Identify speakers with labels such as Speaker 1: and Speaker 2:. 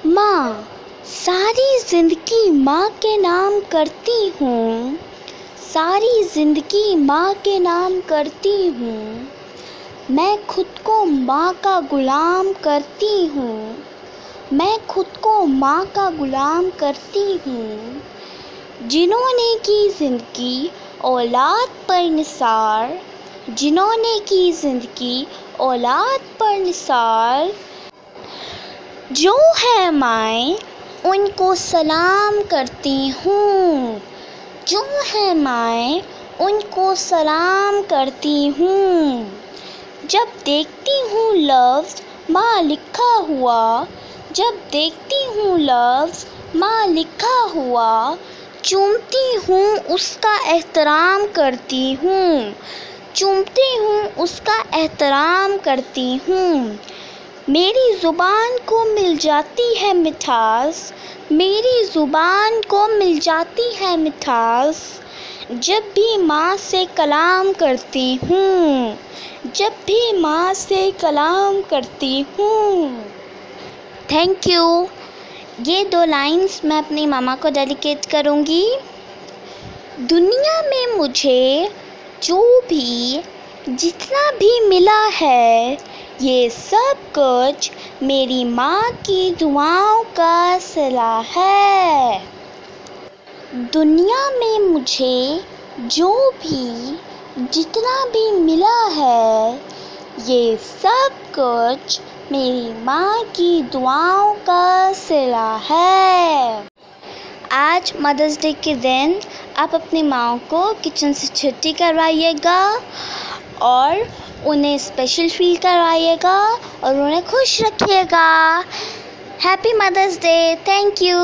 Speaker 1: माँ, सारी ज़िंदगी माँ के नाम करती हूँ, सारी ज़िंदगी माँ के नाम करती हूँ। मैं खुद को माँ का गुलाम करती हूँ, मैं खुद को माँ का गुलाम करती हूँ। जिन्होंने की ज़िंदगी औलाद पर निसार, जिन्होंने की ज़िंदगी औलाद पर निसार, जो है माएँ उनको सलाम करती हूँ, जो है माएँ उनको सलाम करती हूँ। जब देखती हूँ लफ्ज़ माँ लिखा हुआ, जब देखती हूँ लफ्ज़ माँ लिखा हुआ, चूमती हूँ उसका एहतराम करती हूँ, चूमती हूँ उसका एहतराम करती हूँ। मेरी ज़ुबान को मिल जाती है मिठास, मेरी ज़ुबान को मिल जाती है मिठास, जब भी माँ से कलाम करती हूँ, जब भी माँ से कलाम करती हूँ। Thank you. ये 2 लाइन्स मैं अपनी मामा को डेडिकेट करूँगी। दुनिया में मुझे जो भी जितना भी मिला है, ये सब कुछ मेरी माँ की दुआओं का सिला है। दुनिया में मुझे जो भी जितना भी मिला है, ये सब कुछ मेरी माँ की दुआओं का सिला है। आज मदर्स डे के दिन आप अपनी माँ को किचन से छुट्टी करवाइएगा और उन्हें स्पेशल फील करवाइएगा और उन्हें खुश रखिएगा। Happy Mother's Day. Thank you.